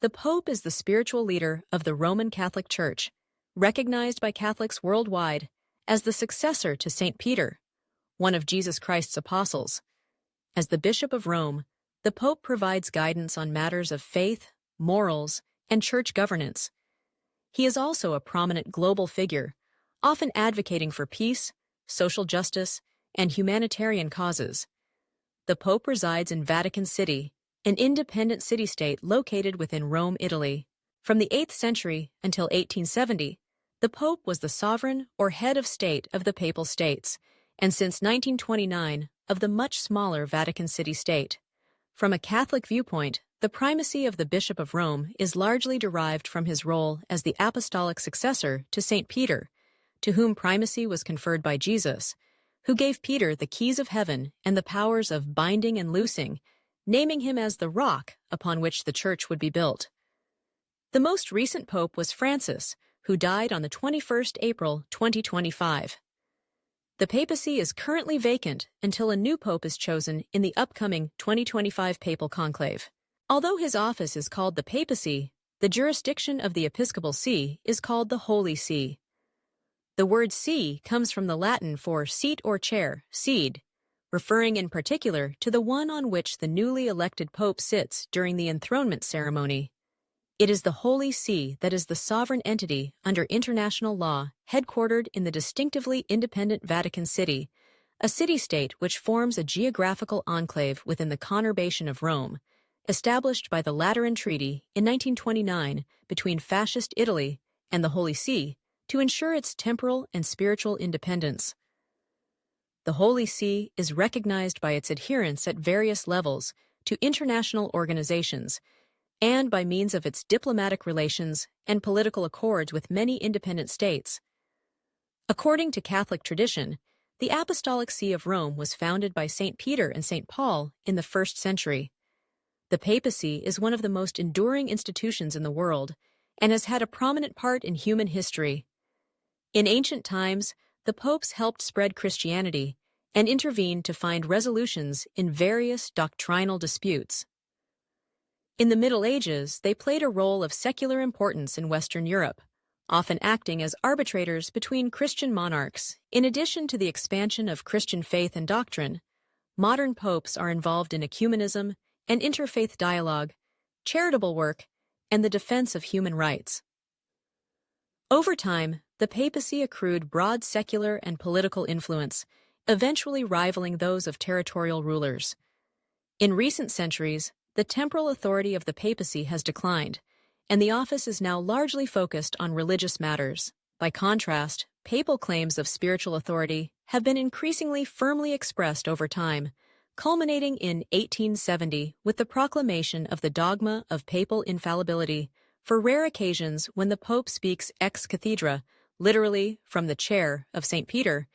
The Pope is the spiritual leader of the Roman Catholic Church, recognized by Catholics worldwide as the successor to St. Peter, one of Jesus Christ's apostles. As the Bishop of Rome, the Pope provides guidance on matters of faith, morals, and church governance. He is also a prominent global figure, often advocating for peace, social justice, and humanitarian causes. The Pope resides in Vatican City, an independent city-state located within Rome, Italy. From the 8th century until 1870, the Pope was the sovereign or head of state of the Papal States, and since 1929 of the much smaller Vatican City state. From a Catholic viewpoint, the primacy of the Bishop of Rome is largely derived from his role as the apostolic successor to St. Peter, to whom primacy was conferred by Jesus, who gave Peter the keys of heaven and the powers of binding and loosing, naming him as the rock upon which the church would be built. The most recent pope was Francis, who died on the 21st April 2025. The papacy is currently vacant until a new pope is chosen in the upcoming 2025 papal conclave. Although his office is called the papacy, the jurisdiction of the episcopal see is called the Holy See. The word see comes from the Latin for seat or chair, sede, referring in particular to the one on which the newly elected pope sits during the enthronement ceremony. It is the Holy See that is the sovereign entity under international law headquartered in the distinctively independent Vatican City, a city-state which forms a geographical enclave within the conurbation of Rome, established by the Lateran Treaty in 1929 between Fascist Italy and the Holy See to ensure its temporal and spiritual independence. The Holy See is recognized by its adherents at various levels to international organizations and by means of its diplomatic relations and political accords with many independent states. According to Catholic tradition, the Apostolic See of Rome was founded by St. Peter and St. Paul in the 1st century. The papacy is one of the most enduring institutions in the world and has had a prominent part in human history. In ancient times, the popes helped spread Christianity and intervened to find resolutions in various doctrinal disputes. In the Middle Ages, they played a role of secular importance in Western Europe, often acting as arbitrators between Christian monarchs. In addition to the expansion of Christian faith and doctrine, modern popes are involved in ecumenism and interfaith dialogue, charitable work, and the defense of human rights. Over time, the papacy accrued broad secular and political influence, eventually rivaling those of territorial rulers. In recent centuries, the temporal authority of the papacy has declined, and the office is now largely focused on religious matters. By contrast, papal claims of spiritual authority have been increasingly firmly expressed over time, culminating in 1870 with the proclamation of the dogma of papal infallibility for rare occasions when the Pope speaks ex cathedra, literally from the chair of St. Peter,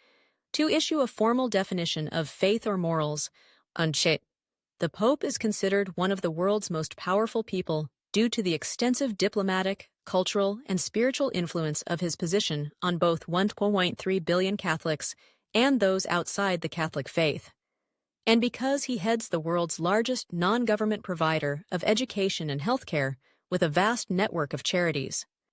to issue a formal definition of faith or morals. The Pope is considered one of the world's most powerful people due to the extensive diplomatic, cultural, and spiritual influence of his position on both 1.3 billion Catholics and those outside the Catholic faith. And because he heads the world's largest non-government provider of education and healthcare with a vast network of charities.